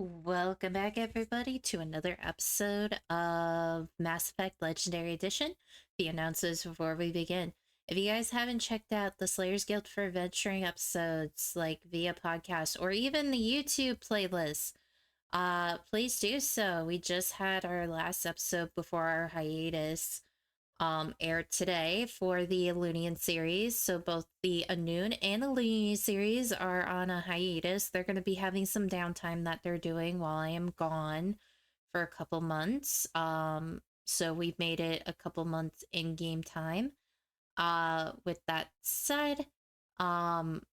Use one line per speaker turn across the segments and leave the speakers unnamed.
Welcome back, everybody, to another episode of Mass Effect Legendary Edition. The announcements before we begin. If you guys haven't checked out the Slayers Guild for Adventuring episodes, like via podcast or even the YouTube playlist, please do so. We just had our last episode before our hiatus aired today for the Ilunian series. So both the Anun and the Ilunian series are on a hiatus. They're going to be having some downtime that they're doing while I am gone for a couple months. So we've made it a couple months in game time. With that said, um,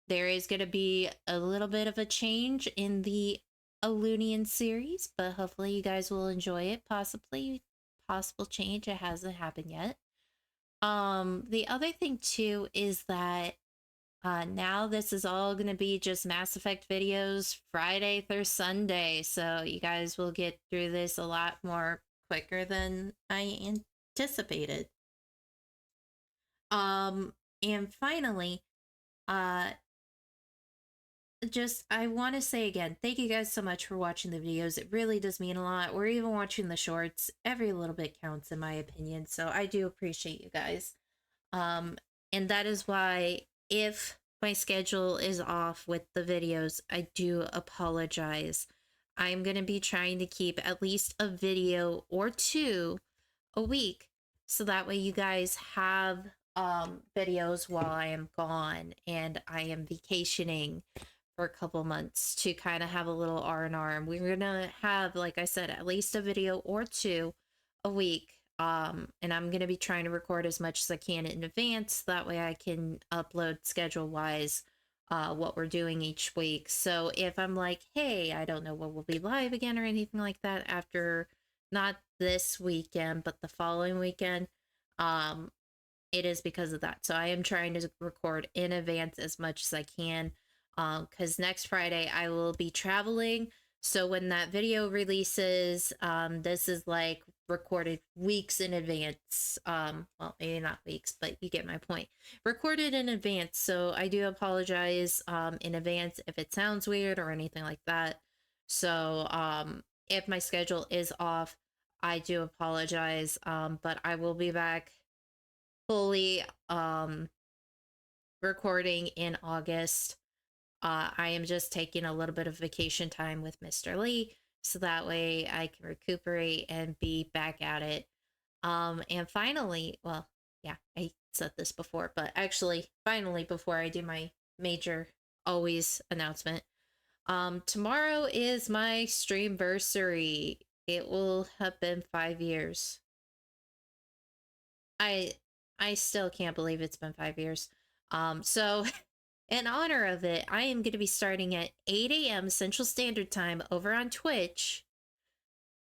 there is going to be a little bit of a change in the Ilunian series, but hopefully you guys will enjoy it. Possible change. It hasn't happened yet. The other thing too is that now this is all gonna be just Mass Effect videos Friday through Sunday, so you guys will get through this a lot more quicker than I anticipated. And finally, uh just I want to say again, thank you guys so much for watching the videos. It really does mean a lot. We're even watching the shorts. Every little bit counts in my opinion, so I do appreciate you guys. Um, and that is why if my schedule is off with the videos, I do apologize. I'm going to be trying to keep at least a video or two a week so that way you guys have videos while I am gone and I am vacationing for a couple months to kind of have a little R&R. And we're going to have, like I said, at least a video or two a week. And I'm going to be trying to record as much as I can in advance. That way I can upload schedule wise what we're doing each week. So if I'm like, hey, I don't know what will be live again or anything like that after not this weekend, but the following weekend, it is because of that. So I am trying to record in advance as much as I can. Because next Friday I will be traveling. So when that video releases, this is like recorded weeks in advance. Well, maybe not weeks, but you get my point. Recorded in advance. So I do apologize in advance if it sounds weird or anything like that. So if my schedule is off, I do apologize. But I will be back fully recording in August. I am just taking a little bit of vacation time with Mr. Lee so that way I can recuperate and be back at it. And finally, well, yeah, I said this before, but actually, finally, before I do my major always announcement, tomorrow is my streamversary. It will have been 5 years. I I still can't believe it's been 5 years. So in honor of it, I am going to be starting at 8 a.m. Central Standard Time over on Twitch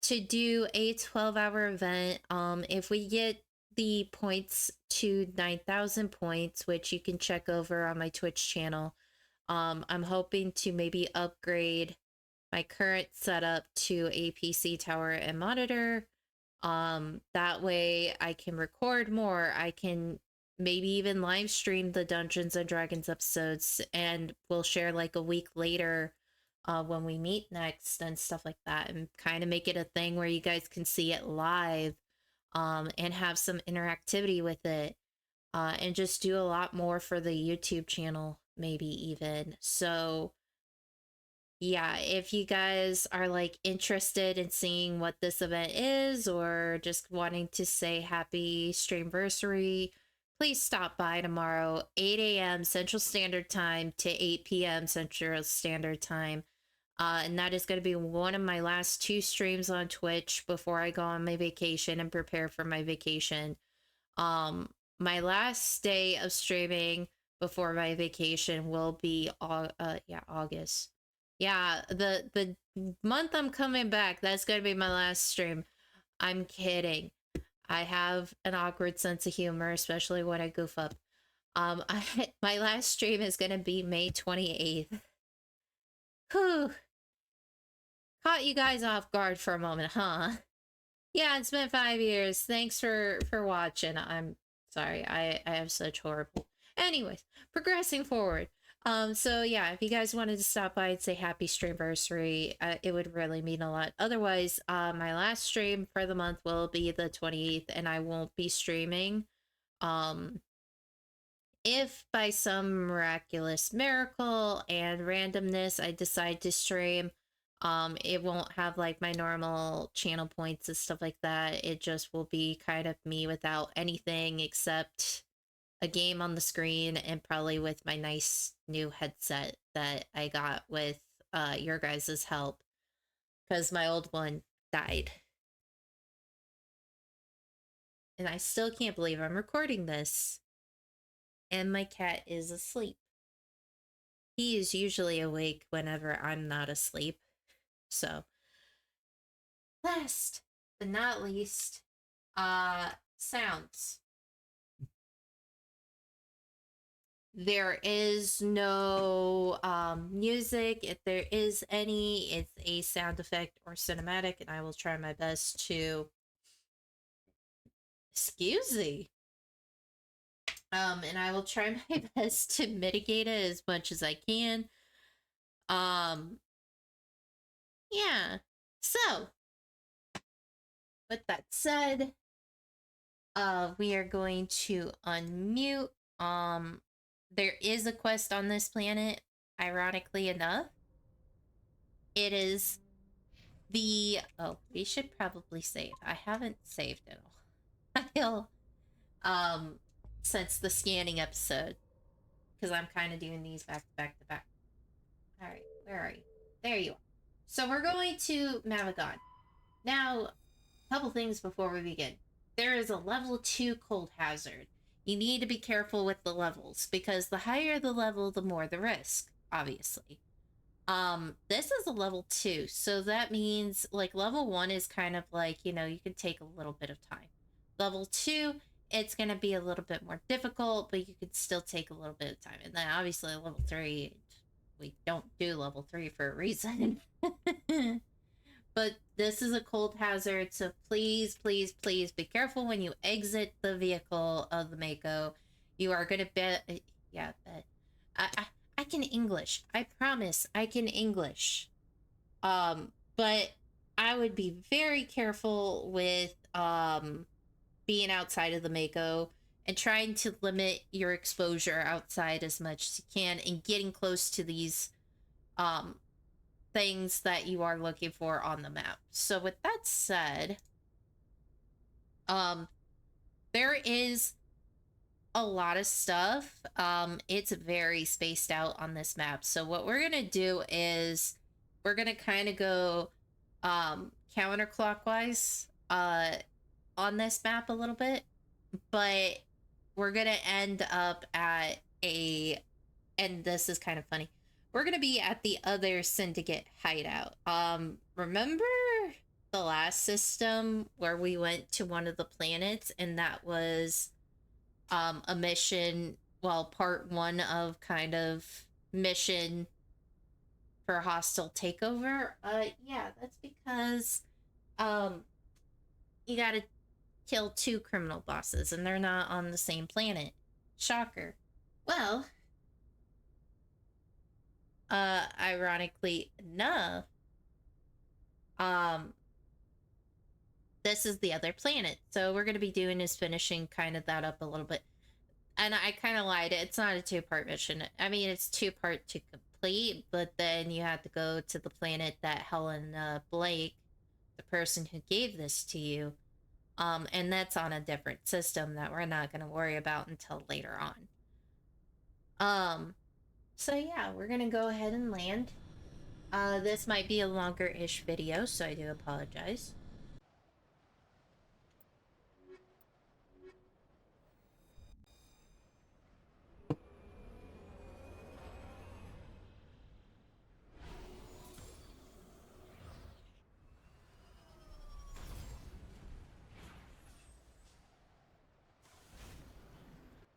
to do a 12-hour event. If we get the points to 9,000 points, which you can check over on my Twitch channel, I'm hoping to maybe upgrade my current setup to a PC tower and monitor. That way I can record more. I can maybe even live stream the Dungeons and Dragons episodes and we'll share like a week later when we meet next and stuff like that, and kind of make it a thing where you guys can see it live and have some interactivity with it, and just do a lot more for the YouTube channel maybe even. So yeah, if you guys are like interested in seeing what this event is or just wanting to say happy streamversary, please stop by tomorrow, 8 a.m. Central Standard Time to 8 p.m. Central Standard Time. And that is going to be one of my last two streams on Twitch before I go on my vacation and prepare for my vacation. My last day of streaming before my vacation will be August. Yeah, the month I'm coming back, that's gonna be my last stream. I'm kidding. I have an awkward sense of humor, especially when I goof up. My last stream is gonna be May 28th. Whew. Caught you guys off guard for a moment, huh? Yeah, it's been 5 years. Thanks for watching. I'm sorry. I have such horrible. Anyways, progressing forward. So yeah, if you guys wanted to stop by and say happy streamversary, it would really mean a lot. Otherwise, my last stream for the month will be the 28th, and I won't be streaming. If by some miraculous miracle and randomness I decide to stream, it won't have like my normal channel points and stuff like that. It just will be kind of me without anything except a game on the screen, and probably with my nice new headset that I got with your guys' help, because my old one died. And I still can't believe I'm recording this. And my cat is asleep. He is usually awake whenever I'm not asleep. So, last but not least, sounds. There is no music. If there is any, it's a sound effect or cinematic, and I will try my best to excuse me. And I will try my best to mitigate it as much as I can. Yeah. So, with that said, we are going to unmute. There is a quest on this planet, ironically enough. It is the, oh, we should probably save. I haven't saved in a while, since the scanning episode, because I'm kind of doing these back to back to back. All right, where are you? There you are. So we're going to Mavigon. Now, a couple things before we begin. There is a level 2 cold hazard. You need to be careful with the levels, because the higher the level, the more the risk, obviously. This is a level 2, so that means like level 1 is kind of like, you know, you can take a little bit of time. Level 2, it's going to be a little bit more difficult, but you could still take a little bit of time. And then obviously level 3, we don't do level 3 for a reason. But this is a cold hazard, so please, please, please be careful when you exit the vehicle of the Mako. You are going to bet, yeah, bet. I can English. I promise I can English. But I would be very careful with being outside of the Mako and trying to limit your exposure outside as much as you can, and getting close to these things that you are looking for on the map. So with that said, there is a lot of stuff. It's very spaced out on this map. So what we're gonna do is we're gonna kind of go counterclockwise on this map a little bit, but we're gonna end up at a, and this is kind of funny, we're gonna be at the other syndicate hideout. Remember the last system where we went to one of the planets, and that was a mission, well, part 1 of kind of mission for hostile takeover? Yeah, that's because you gotta kill 2 criminal bosses, and they're not on the same planet. Shocker. Well, ironically enough, this is the other planet. So we're gonna be doing is finishing kind of that up a little bit. And I kind of lied. It's not a 2-part mission. I mean, it's 2-part to complete, but then you have to go to the planet that Helen Blake, the person who gave this to you, and that's on a different system that we're not going to worry about until later on. So yeah, we're going to go ahead and land. This might be a longer-ish video, so I do apologize.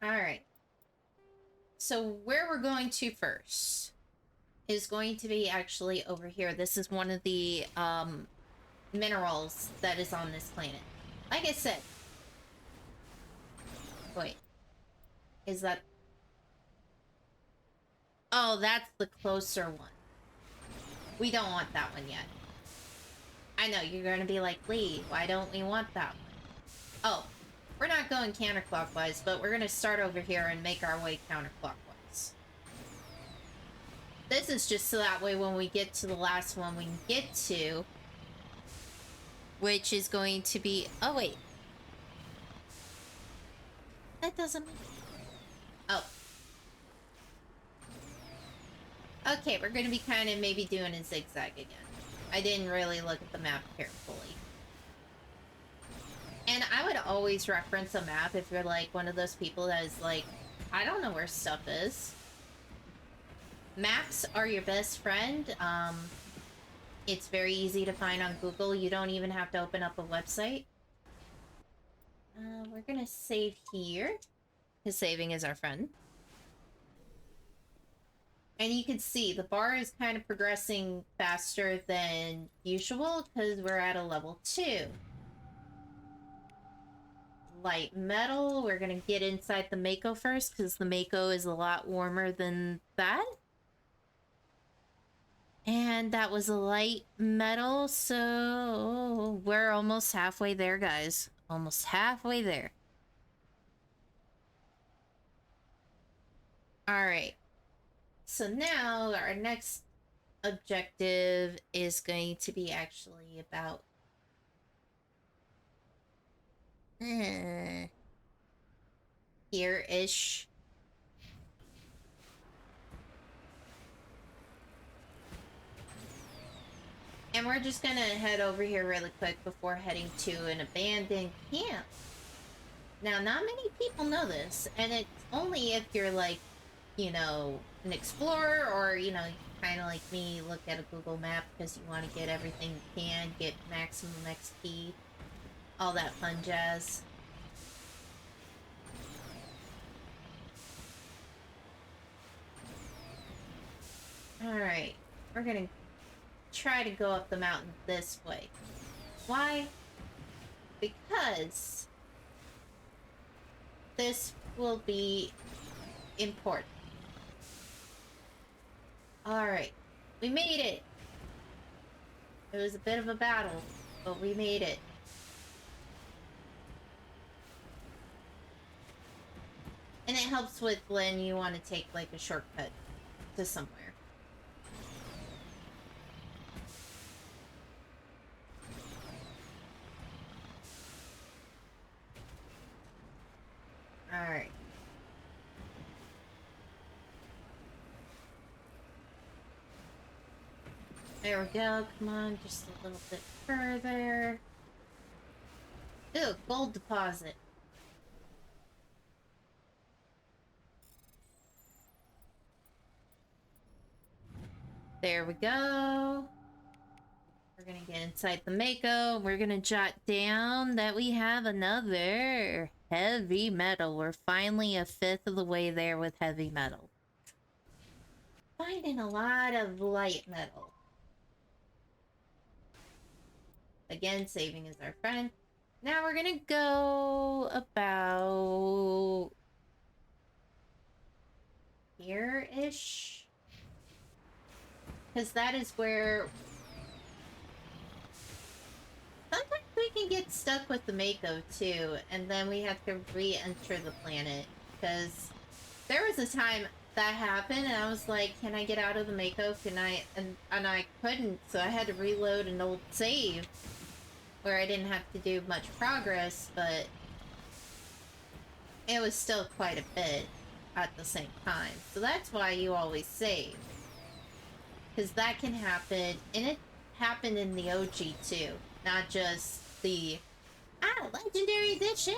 All right. So where we're going to first is going to be actually over here. This is one of the minerals that is on this planet. Like I said, wait, is that, Oh, that's the closer one. We don't want that one yet. I know, you're gonna be like, Lee, why don't we want that one? Oh, we're not going counterclockwise, but we're gonna start over here and make our way counterclockwise. This is just so that way when we get to the last one we can get to, which is going to be... Oh, wait. That doesn't... Oh. Okay, we're gonna be kind of maybe doing a zigzag again. I didn't really look at the map carefully. And I would always reference a map if you're like one of those people that is like, I don't know where stuff is. Maps are your best friend. It's very easy to find on Google. You don't even have to open up a website. We're gonna save here, because saving is our friend. And you can see the bar is kind of progressing faster than usual because we're at a level 2. Light metal, we're gonna get inside the Mako first because the Mako is a lot warmer than that. And that was a light metal, so we're almost halfway there, guys. Almost halfway there. All right. So now our next objective is going to be actually about here-ish. And we're just gonna head over here really quick before heading to an abandoned camp. Now, not many people know this, and it's only if you're like, you know, an explorer or, you know, kind of like me, look at a Google map because you want to get everything you can, get maximum XP, all that fun jazz. Alright, we're gonna try to go up the mountain this way. Why? Because this will be important. Alright, we made it! It was a bit of a battle, but we made it. And it helps with when you want to take like a shortcut to somewhere. Alright. There we go. Come on, just a little bit further. Ooh, gold deposit. There we go. We're gonna get inside the Mako. We're gonna jot down that we have another heavy metal. We're finally a fifth of the way there with heavy metal. Finding a lot of light metal. Again, saving is our friend. Now we're gonna go about here-ish. Because that is where sometimes we can get stuck with the Mako too, and then we have to re-enter the planet. Because there was a time that happened, and I was like, "Can I get out of the Mako? Can I?" And I couldn't, so I had to reload an old save where I didn't have to do much progress, but it was still quite a bit at the same time. So that's why you always save. Because that can happen, and it happened in the OG too, not just the Legendary Edition.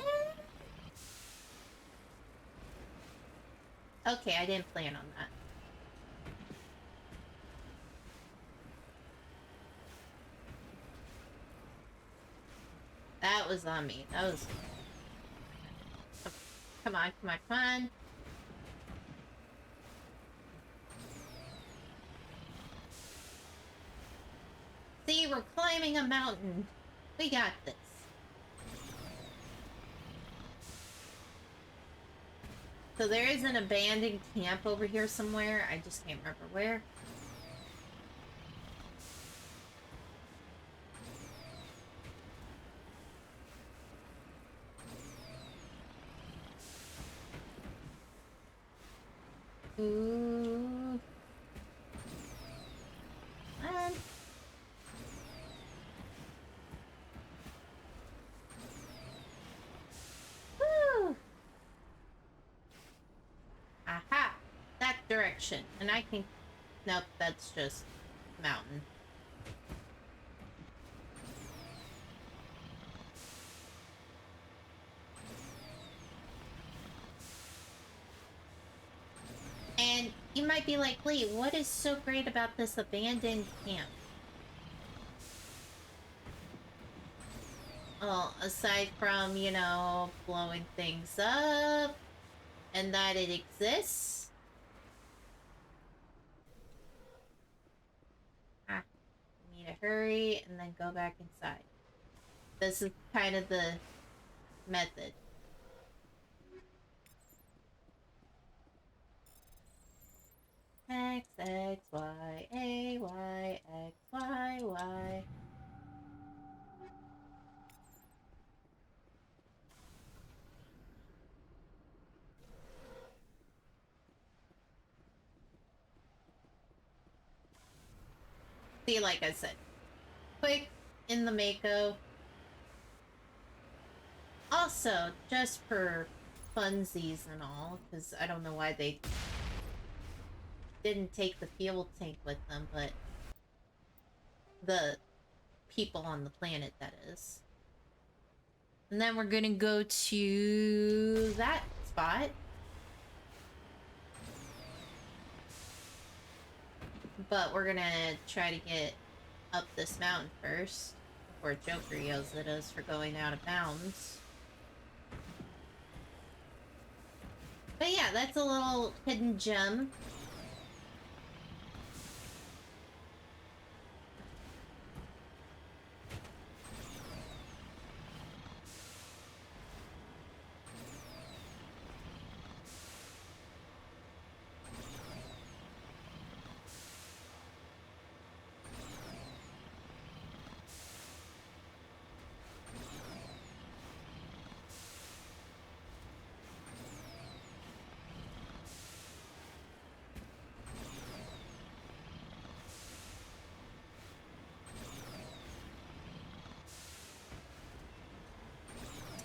Okay, I didn't plan on that. That was on me. That was... Come on, come on, come on. See, we're climbing a mountain. We got this. So there is an abandoned camp over here somewhere. I just can't remember where. Ooh. And woo. Aha. That direction. And I can... Nope, that's just mountain. And you might be like, Lee, what is so great about this abandoned camp? Well, aside from, you know, blowing things up and that it exists. Ah, you need to hurry and then go back inside. This is kind of the method. X, X, Y, A, Y, X, Y, Y. See, like I said, quick in the Mako. Also, just for funsies and all, because I don't know why they didn't take the fuel tank with them, but the people on the planet, that is. And then we're gonna go to that spot. But we're gonna try to get up this mountain first before Joker yells at us for going out of bounds. But yeah, that's a little hidden gem.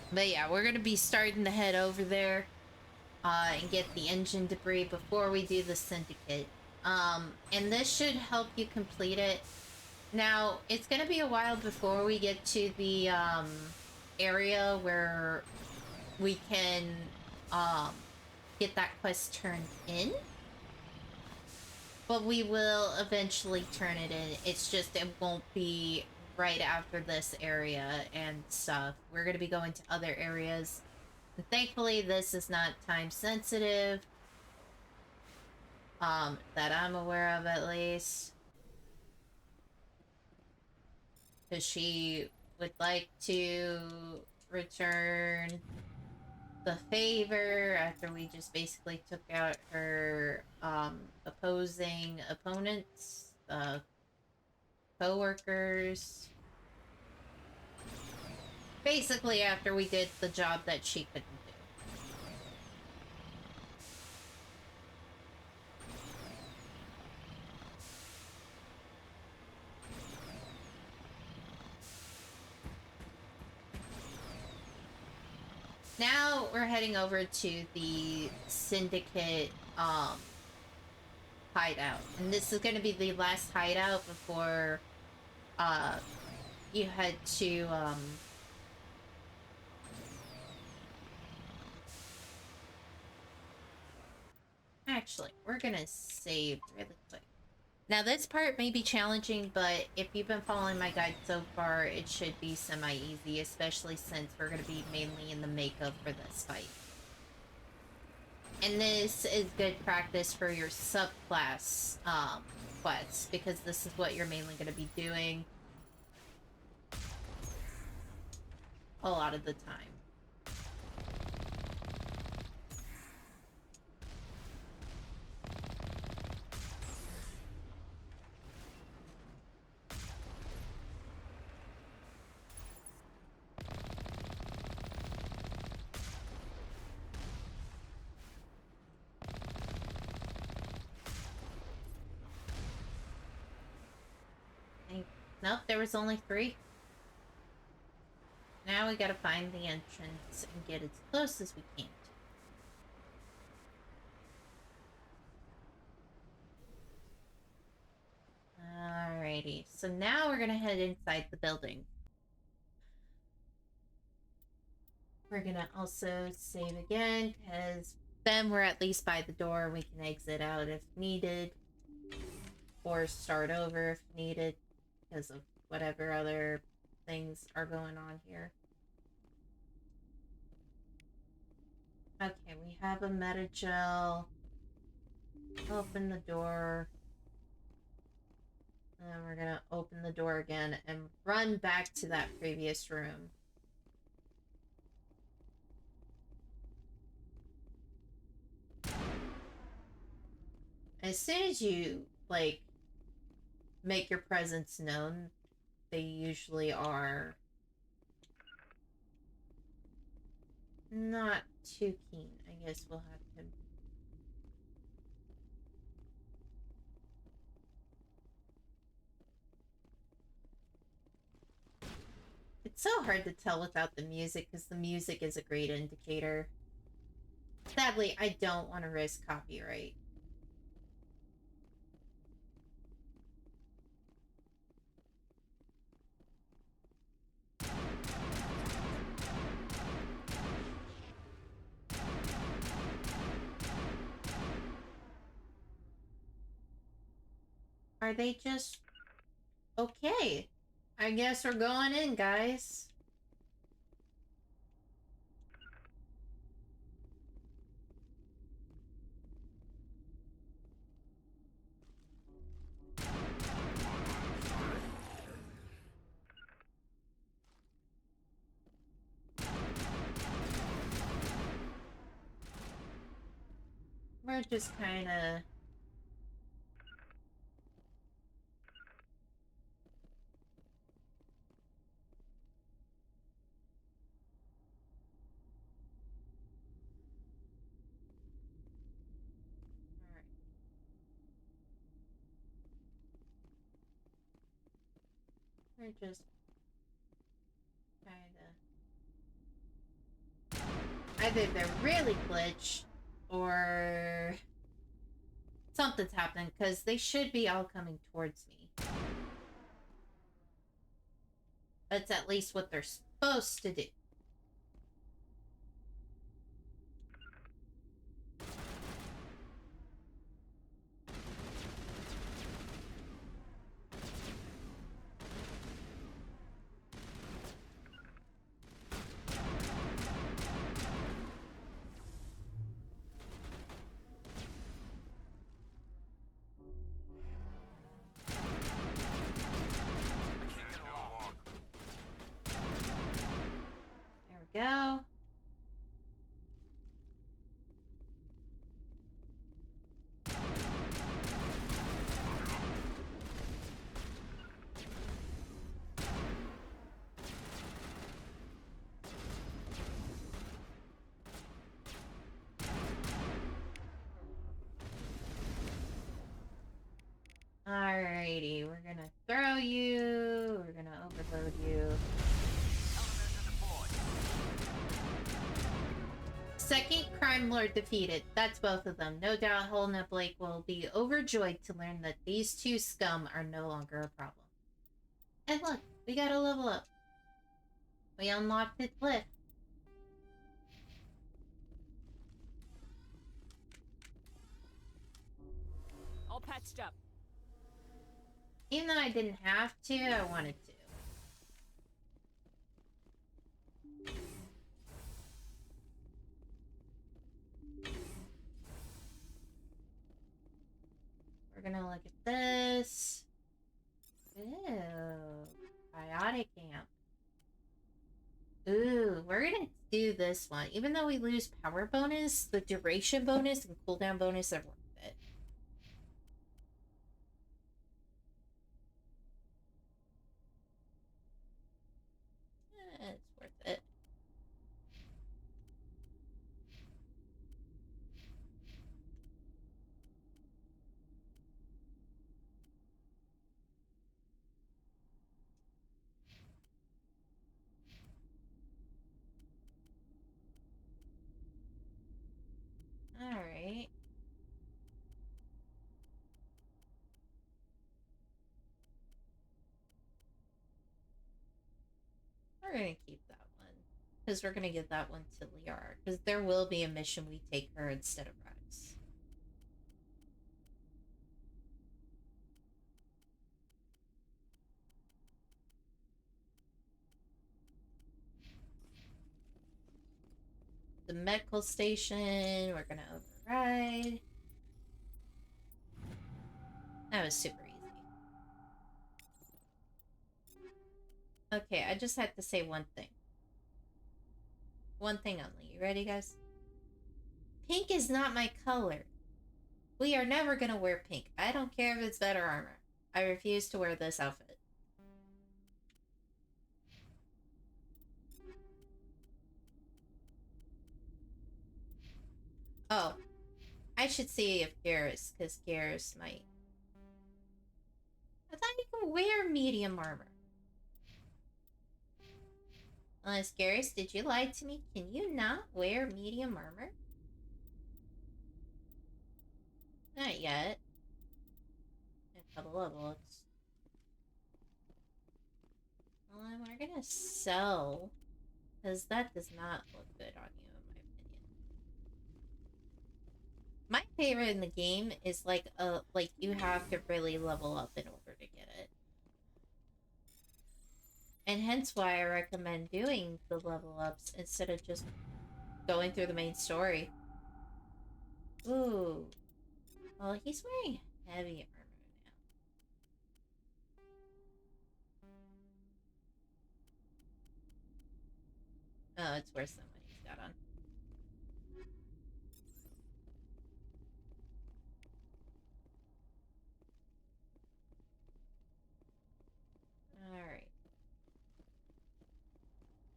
But yeah, we're gonna be starting to head over there and get the engine debris before we do the syndicate. And this should help you complete it. Now, it's gonna be a while before we get to the area where we can get that quest turned in. But we will eventually turn it in. It's just it won't be right after this area and stuff. We're going to be going to other areas. And thankfully, this is not time sensitive. That I'm aware of, at least. Because she would like to return the favor after we just basically took out her opposing opponents, co-workers. Basically after we did the job that she couldn't do. Now we're heading over to the Syndicate hideout. And this is going to be the last hideout before you head to actually, we're going to save really quick. Now this part may be challenging, but if you've been following my guide so far, it should be semi-easy, especially since we're going to be mainly in the makeup for this fight. And this is good practice for your subclass quests, because this is what you're mainly going to be doing a lot of the time. Nope, there was only 3. Now we gotta find the entrance and get as close as we can. Alrighty, so now we're gonna head inside the building. We're gonna also save again, because then we're at least by the door. We can exit out if needed, or start over if needed, because of whatever other things are going on here. Okay, we have a Metagel. Open the door. And then we're gonna open the door again and run back to that previous room. As soon as you, like, make your presence known, they usually are not too keen. I guess we'll have to... It's so hard to tell without the music, because the music is a great indicator. Sadly, I don't want to risk copyright. Are they just... Okay. I guess we're going in, guys. We're just kind of... We're just kind of... Either they're really glitched, or something's happening, because they should be all coming towards me. That's at least what they're supposed to do. There we go. Alrighty, we're gonna throw you, we're gonna overload you. Second crime lord defeated. That's both of them. No doubt Helena Blake will be overjoyed to learn that these 2 scum are no longer a problem. And look, we got a level up. We unlocked it lift.
All patched up.
Even though I didn't have to, I wanted to. We're gonna look at this. Ooh, biotic amp. Ooh, we're gonna do this one. Even though we lose power bonus, the duration bonus and cooldown bonus are worth it. It's worth it. We're gonna keep that one. Because we're gonna give that one to Liara. Because there will be a mission we take her instead of Rex. The medical station, we're gonna override. That was super easy. Okay, I just had to say one thing. One thing only. You ready, guys? Pink is not my color. We are never gonna wear pink. I don't care if it's better armor. I refuse to wear this outfit. Oh, I should see if Garrus, because Garrus might. I thought you could wear medium armor. Unless, Garrus, did you lie to me? Can you not wear medium armor? Not yet. A couple of looks. Well, then we're gonna sell. Because that does not look good on you, in my opinion. My favorite in the game is like you have to really level up in order to get it. And hence why I recommend doing the level ups instead of just going through the main story. Ooh. Well, he's wearing heavy armor now. Oh, it's worse than what he's got on. Alright.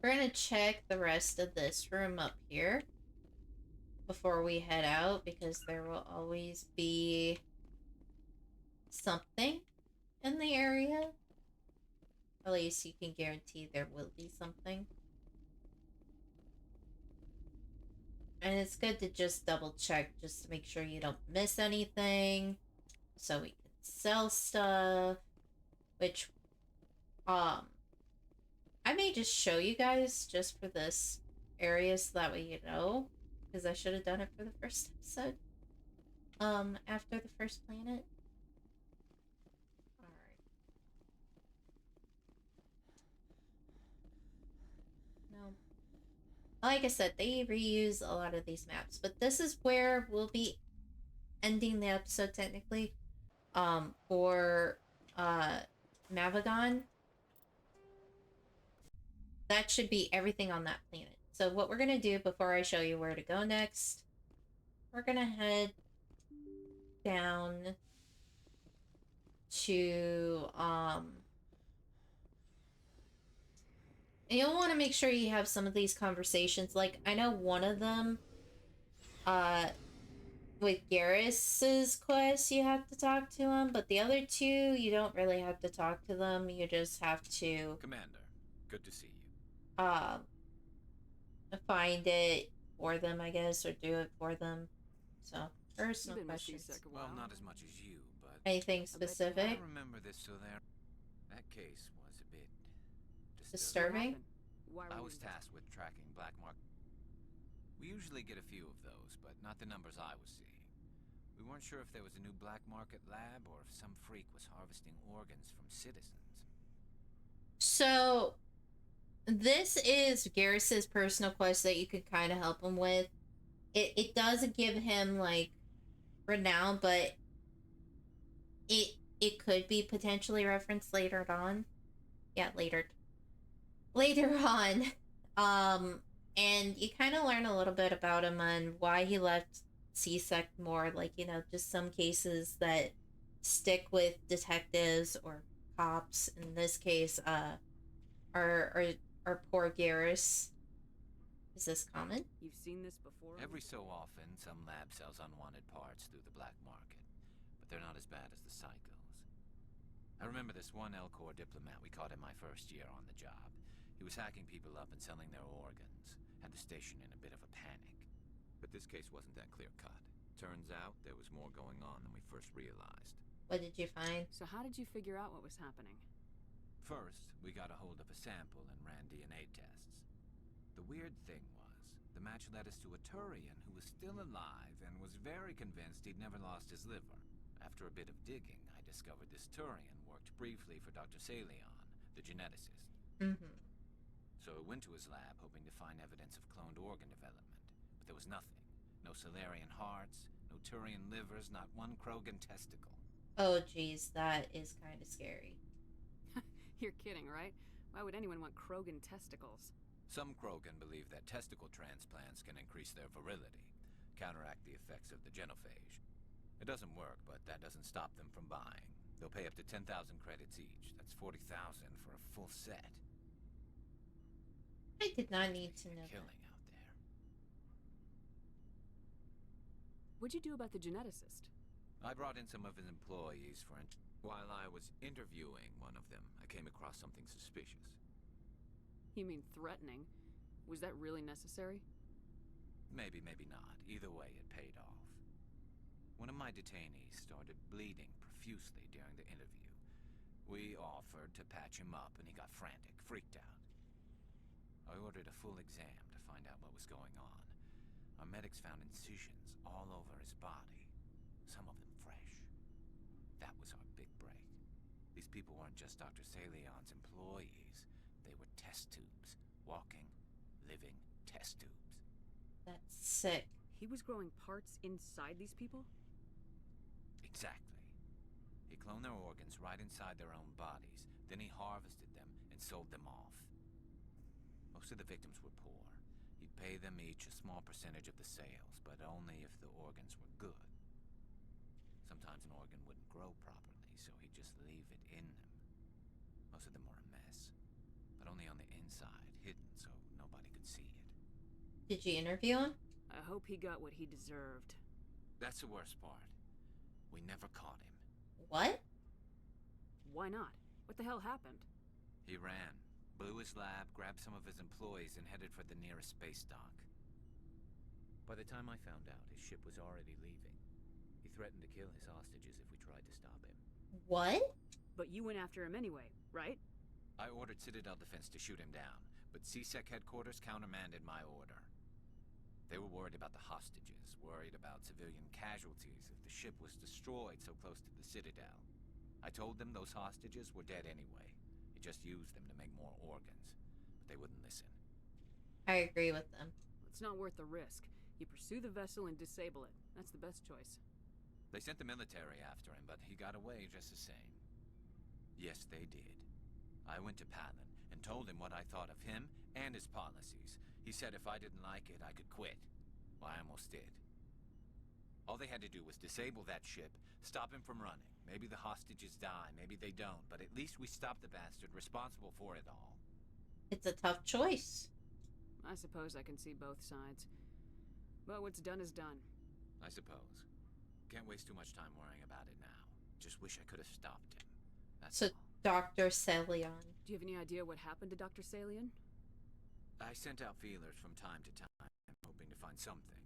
We're gonna check the rest of this room up here before we head out, because there will always be something in the area. At least you can guarantee there will be something. And it's good to just double check just to make sure you don't miss anything, so we can sell stuff, which I may just show you guys just for this area so that way you know, because I should have done it for the first episode. After the first planet. Alright. No. Like I said, they reuse a lot of these maps, but this is where we'll be ending the episode technically. For Mavigon. That should be everything on that planet. So what we're gonna do before I show you where to go next, we're gonna head down to and you'll want to make sure you have some of these conversations. Like, I know one of them, with Garrus's quest, you have to talk to him, but the other two, you don't really have to talk to them. You just have to,
Commander, good to see you.
Find it for them, I guess, or do it for them. So, personal questions.
Well, not as much as you, but...
Anything specific?
I remember this, so there... That case was a bit...
Disturbing?
I was tasked with tracking black market. We usually get a few of those, but not the numbers I was seeing. We weren't sure if there was a new black market lab or if some freak was harvesting organs from citizens.
So, this is Garrus's personal quest that you could kind of help him with. It doesn't give him, like, renown, but it could be potentially referenced later on. Yeah, later on. And you kind of learn a little bit about him and why he left CSEC more, like, you know, just some cases that stick with detectives or cops. In this case, our poor Garrus. Is this common?
You've seen this before?
Every so often, some lab sells unwanted parts through the black market, but they're not as bad as the psychos. I remember this one Elcor diplomat we caught in my first year on the job. He was hacking people up and selling their organs. Had the station in a bit of a panic. But this case wasn't that clear-cut. Turns out there was more going on than we first realized.
What did you find?
So how did you figure out what was happening?
First, we got a hold of a sample and ran DNA tests. The weird thing was, the match led us to a Turian who was still alive and was very convinced he'd never lost his liver. After a bit of digging, I discovered this Turian worked briefly for Dr. Salion, the geneticist.
Mm-hmm.
So I went to his lab hoping to find evidence of cloned organ development, but there was nothing. No Salarian hearts, no Turian livers, not one Krogan testicle.
Oh, geez, that is kind of scary.
You're kidding, right? Why would anyone want Krogan testicles?
Some Krogan believe that testicle transplants can increase their virility, counteract the effects of the genophage. It doesn't work, but that doesn't stop them from buying. They'll pay up to 10,000 credits each. That's 40,000 for a full set.
I did not need to know
Killing
that.
out there.
What'd you do about the geneticist?
I brought in some of his employees for while I was interviewing one of them, I came across something suspicious.
You mean threatening? Was that really necessary?
Maybe, maybe not. Either way, it paid off. One of my detainees started bleeding profusely during the interview. We offered to patch him up, and he got frantic, freaked out. I ordered a full exam to find out what was going on. Our medics found incisions all over his body, some of them fresh. That was our big break. These people weren't just Dr. Salion's employees. They were test tubes. Walking, living test tubes.
That's sick.
He was growing parts inside these people?
Exactly. He cloned their organs right inside their own bodies. Then he harvested them and sold them off. Most of the victims were poor. He'd pay them each a small percentage of the sales, but only if the organs were good. Sometimes an organ wouldn't grow properly, so he'd just leave it in them. Most of them were a mess, but only on the inside, hidden so nobody could see it.
Did you interview him?
I hope he got what he deserved.
That's the worst part. We never caught him.
What?
Why not? What the hell happened?
He ran, blew his lab, grabbed some of his employees, and headed for the nearest space dock. By the time I found out, his ship was already leaving. He threatened to kill his hostages if we tried to stop him.
What?
But you went after him anyway, right?
I ordered Citadel Defense to shoot him down, but CSEC headquarters countermanded my order. They were worried about the hostages, worried about civilian casualties if the ship was destroyed so close to the Citadel. I told them those hostages were dead anyway. He just used them to make more organs, but they wouldn't listen.
I agree with them.
It's not worth the risk. You pursue the vessel and disable it. That's the best choice.
They sent the military after him, but he got away just the same. Yes, they did. I went to Palin and told him what I thought of him and his policies. He said if I didn't like it, I could quit. Well, I almost did. All they had to do was disable that ship, stop him from running. Maybe the hostages die, maybe they don't, but at least we stopped the bastard responsible for it all.
It's a tough choice.
I suppose I can see both sides. But what's done is done.
I suppose. Can't waste too much time worrying about it now. Just wish I could have stopped him. That's
So,
all.
Dr. Salion.
Do you have any idea what happened to Dr. Salion?
I sent out feelers from time to time, hoping to find something.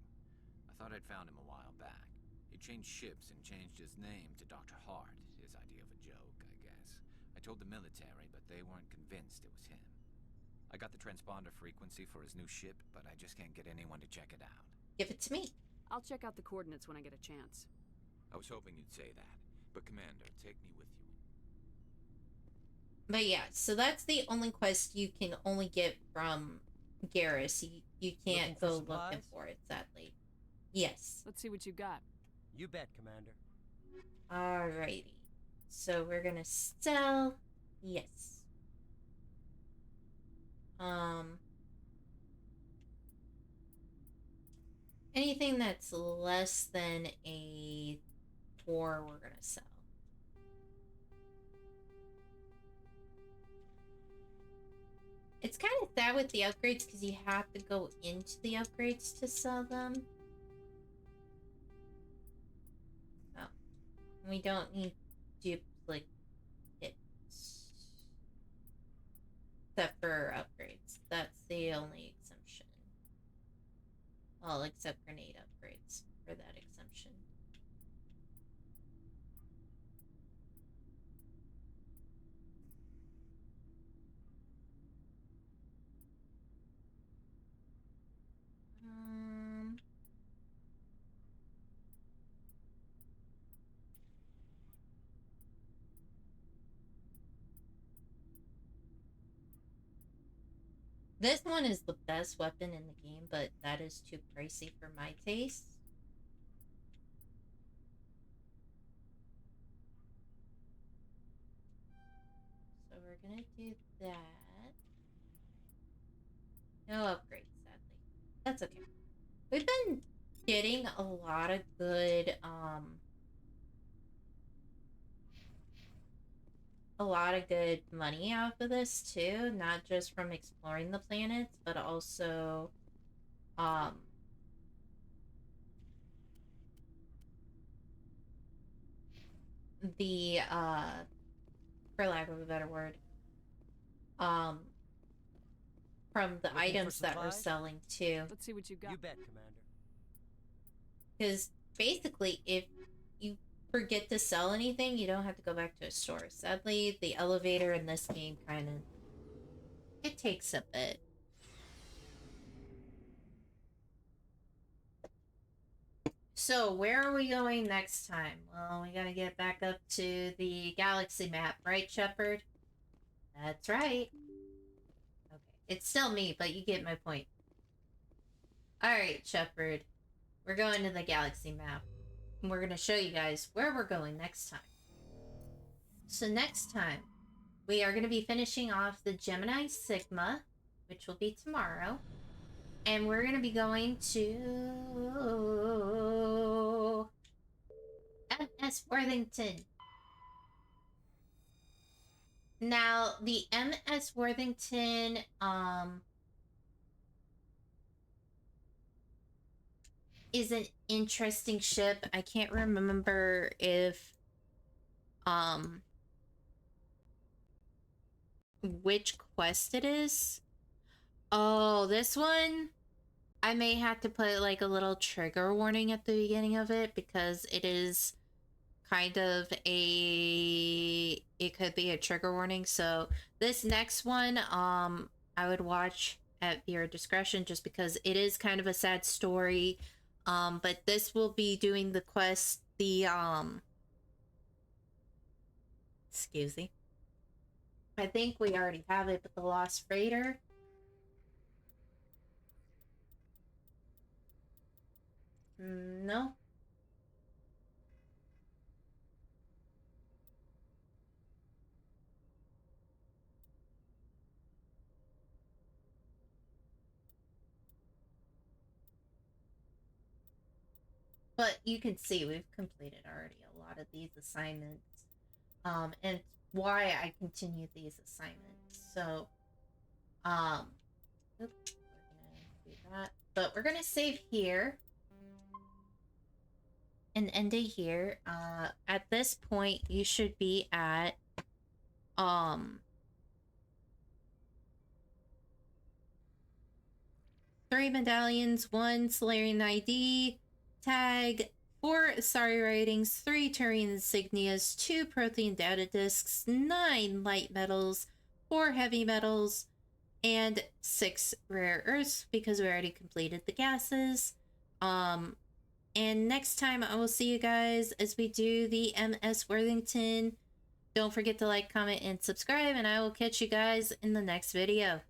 I thought I'd found him a while back. He changed ships and changed his name to Dr. Hart, his idea of a joke, I guess. I told the military, but they weren't convinced it was him. I got the transponder frequency for his new ship, but I just can't get anyone to check it out.
Give it to me.
I'll check out the coordinates when I get a chance.
I was hoping you'd say that, but Commander, take me with you.
But yeah, so that's the only quest you can only get from Garrus. You can't go looking for it, sadly. Yes.
Let's see what you got.
You bet, Commander.
Alrighty. So we're gonna sell. Yes. Anything that's less than a 4, we're gonna sell. It's kind of sad with the upgrades because you have to go into the upgrades to sell them. Oh. We don't need duplicates. Except for upgrades. That's the only exemption. Well, except grenade upgrades for that exemption. This one is the best weapon in the game, but that is too pricey for my taste. So we're gonna do that. No upgrades, sadly. That's okay. We've been getting a lot of good, money out of this too, not just from exploring the planets, but also, the, for lack of a better word, from the items that we're selling too.
Let's see what you got.
You bet, Commander.
Because basically, if you forget to sell anything, you don't have to go back to a store. Sadly, the elevator in this game kind of, it takes a bit. So, where are we going next time? Well, we gotta get back up to the galaxy map, right, Shepard? That's right. Okay, it's still me, but you get my point. Alright, Shepard. We're going to the galaxy map. And we're gonna show you guys where we're going next time. So next time, we are gonna be finishing off the Gemini Sigma, which will be tomorrow. And we're gonna be going to MS Worthington. Now, the MS Worthington, is an interesting ship. I can't remember if, which quest it is. Oh, this one, I may have to put like a little trigger warning at the beginning of it because it is kind of it could be a trigger warning. So this next one, I would watch at your discretion just because it is kind of a sad story. But this will be doing the quest, the, excuse me. I think we already have it, but the Lost Freighter. No. But you can see we've completed already a lot of these assignments. And why I continue these assignments. So, oops, we're gonna do that. But we're gonna save here. And end it here. At this point, you should be at, 3 medallions, 1 Solarian ID, tag, 4 Asari ratings, 3 Turian insignias, 2 Prothean data discs, 9 light metals, 4 heavy metals, and 6 rare earths because we already completed the gases. And next time I will see you guys as we do the MS Worthington. Don't forget to like, comment, and subscribe, and I will catch you guys in the next video.